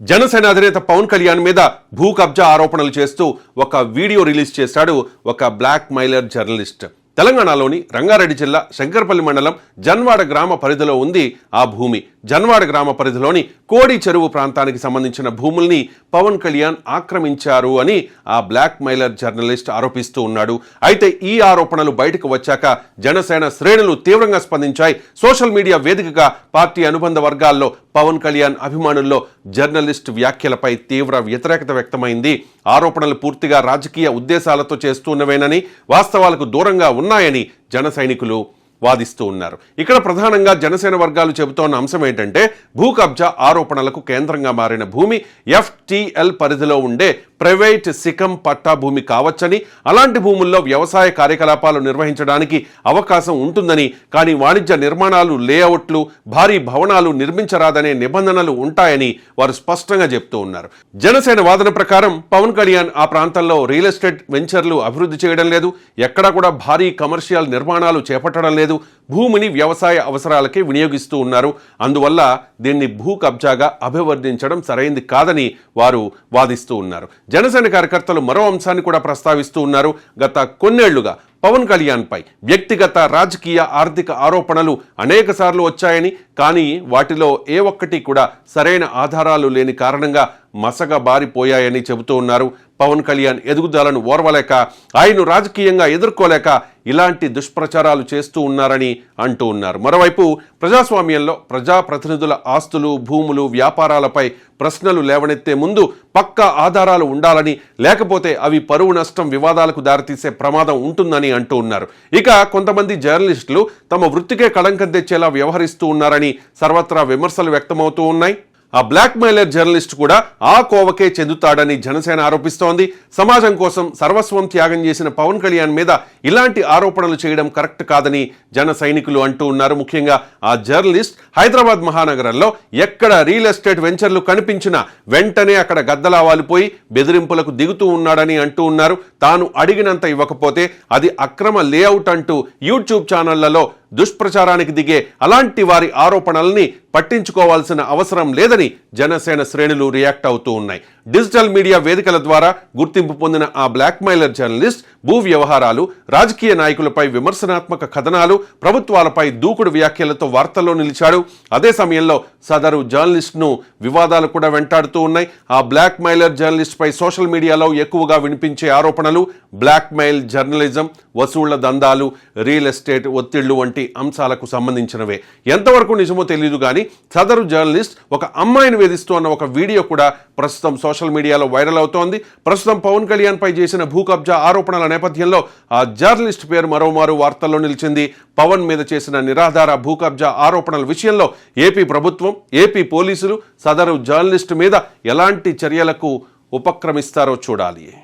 జనసేన అధినేత పవన్ కళ్యాణ్ మీద భూ కబ్జా ఆరోపణలు చేస్తూ ఒక వీడియో రిలీజ్ చేశాడు ఒక బ్లాక్ మెయిలర్ జర్నలిస్ట్. తెలంగాణలోని రంగారెడ్డి జిల్లా శంకరపల్లి మండలం జన్వాడ గ్రామ పరిధిలో ఉంది ఆ భూమి. జన్వాడ గ్రామ పరిధిలోని కోడి చెరువు ప్రాంతానికి సంబంధించిన భూముల్ని పవన్ కళ్యాణ్ ఆక్రమించారు అని ఆ బ్లాక్ మెయిలర్ జర్నలిస్ట్ ఆరోపిస్తూ ఉన్నాడు. అయితే ఈ ఆరోపణలు బయటకు వచ్చాక జనసేన శ్రేణులు తీవ్రంగా స్పందించాయి. సోషల్ మీడియా వేదికగా పార్టీ అనుబంధ వర్గాల్లో పవన్ కళ్యాణ్ అభిమానుల్లో జర్నలిస్ట్ వ్యాఖ్యలపై తీవ్ర వ్యతిరేకత వ్యక్తమైంది. ఆరోపణలు పూర్తిగా రాజకీయ ఉద్దేశాలతో చేస్తున్నవేనని, వాస్తవాలకు దూరంగా ఉన్నాయని జన సైనికులు వాదిస్తూ ఉన్నారు. ఇక్కడ ప్రధానంగా జనసేన వర్గాలు చెబుతోన్న అంశం ఏంటంటే, భూ కబ్జా ఆరోపణలకు కేంద్రంగా మారిన భూమి FTL పరిధిలో ఉండే ప్రైవేట్ సికం పట్టా భూమి కావచ్చని, అలాంటి భూముల్లో వ్యవసాయ కార్యకలాపాలు నిర్వహించడానికి అవకాశం ఉంటుందని, కానీ వాణిజ్య నిర్మాణాలు, లేఅవుట్లు, భారీ భవనాలు నిర్మించరాదనే నిబంధనలు ఉంటాయని వారు స్పష్టంగా చెప్తూ ఉన్నారు. జనసేన వాదన ప్రకారం పవన్ కళ్యాణ్ ఆ ప్రాంతంలో రియల్ ఎస్టేట్ వెంచర్లు అభివృద్ధి చేయడం లేదు, ఎక్కడా కూడా భారీ కమర్షియల్ నిర్మాణాలు చేపట్టడం లేదు, భూమిని వ్యవసాయ అవసరాలకే వినియోగిస్తూ ఉన్నారు. అందువల్ల దీన్ని భూ కబ్జాగా అభివర్ణించడం సరైంది కాదని వారు వాదిస్తూ ఉన్నారు. జనసేన కార్యకర్తలు మరో అంశాన్ని కూడా ప్రస్తావిస్తూ ఉన్నారు. గత కొన్నేళ్లుగా పవన్ కళ్యాణ్ పై వ్యక్తిగత, రాజకీయ, ఆర్థిక ఆరోపణలు అనేక సార్లు వచ్చాయని, కానీ వాటిలో ఏ ఒక్కటి కూడా సరైన ఆధారాలు లేని కారణంగా మసగబారిపోయాయని చెబుతూ ఉన్నారు. పవన్ కళ్యాణ్ ఎదుగుదలను ఓర్వలేక, ఆయన్ను రాజకీయంగా ఎదుర్కోలేక ఇలాంటి దుష్ప్రచారాలు చేస్తూ ఉన్నారని అంటూ ఉన్నారు. మరోవైపు ప్రజాస్వామ్యంలో ప్రజాప్రతినిధుల ఆస్తులు, భూములు, వ్యాపారాలపై ప్రశ్నలు లేవనెత్తే ముందు పక్కా ఆధారాలు ఉండాలని, లేకపోతే అవి పరువు నష్టం, వివాదాలకు దారితీసే ప్రమాదం ఉంటుందని అంటూ ఉన్నారు. ఇక కొంతమంది జర్నలిస్టులు తమ వృత్తికే కళంకం తెచ్చేలా వ్యవహరిస్తూ ఉన్నారని సర్వత్రా విమర్శలు వ్యక్తమవుతూ ఉన్నాయి. ఆ బ్లాక్ మెయిలర్ జర్నలిస్ట్ కూడా ఆ కోవకే చెందుతాడని జనసేన ఆరోపిస్తోంది. సమాజం కోసం సర్వస్వం త్యాగం చేసిన పవన్ కళ్యాణ్ మీద ఇలాంటి ఆరోపణలు చేయడం కరెక్ట్ కాదని జన సైనికులు అంటూ ఉన్నారు. ముఖ్యంగా ఆ జర్నలిస్ట్ హైదరాబాద్ మహానగరంలో ఎక్కడ రియల్ ఎస్టేట్ వెంచర్లు కనిపించినా వెంటనే అక్కడ గద్దలా వాలిపోయి బెదిరింపులకు దిగుతూ ఉన్నాడని అంటూ ఉన్నారు. తాను అడిగినంత ఇవ్వకపోతే అది అక్రమ లేఅవుట్ అంటూ యూట్యూబ్ ఛానళ్లలో దుష్ప్రచారానికి దిగే అలాంటి వారి ఆరోపణల్ని పట్టించుకోవాల్సిన అవసరం లేదని జనసేన శ్రేణులు రియాక్ట్ అవుతూ ఉన్నాయి. డిజిటల్ మీడియా వేదికల ద్వారా గుర్తింపు పొందిన ఆ బ్లాక్ మెయిలర్ జర్నలిస్ట్ భూ వ్యవహారాలు, రాజకీయ నాయకులపై విమర్శనాత్మక కథనాలు, ప్రభుత్వాలపై దూకుడు వ్యాఖ్యలతో వార్తల్లో నిలిచాడు. అదే సమయంలో సదరు జర్నలిస్ట్ను వివాదాలు కూడా వెంటాడుతూ ఉన్నాయి. ఆ బ్లాక్ మెయిలర్ జర్నలిస్ట్ పై సోషల్ మీడియాలో ఎక్కువగా వినిపించే ఆరోపణలు బ్లాక్ మెయిల్ జర్నలిజం, వసూళ్ల దందాలు, రియల్ ఎస్టేట్ ఒత్తిళ్లు వంటి అంశాలకు సంబంధించినవే. ఎంతవరకు నిజమో తెలియదు కానీ సదరు జర్నలిస్ట్ ఒక అమ్మాయిని వేధిస్తూ అన్న ఒక వీడియో కూడా ప్రస్తుతం సోషల్ మీడియాలో వైరల్ అవుతోంది. ప్రస్తుతం పవన్ కళ్యాణ్ పై చేసిన భూ కబ్జా ఆరోపణల నేపథ్యంలో ఆ జర్నలిస్ట్ పేరు మరోమారు వార్తల్లో నిలిచింది. పవన్ మీద చేసిన నిరాధార భూ కబ్జా ఆరోపణల విషయంలో ఏపీ ప్రభుత్వం, ఏపీ పోలీసులు సదరు జర్నలిస్ట్ మీద ఎలాంటి చర్యలకు ఉపక్రమిస్తారో చూడాలి.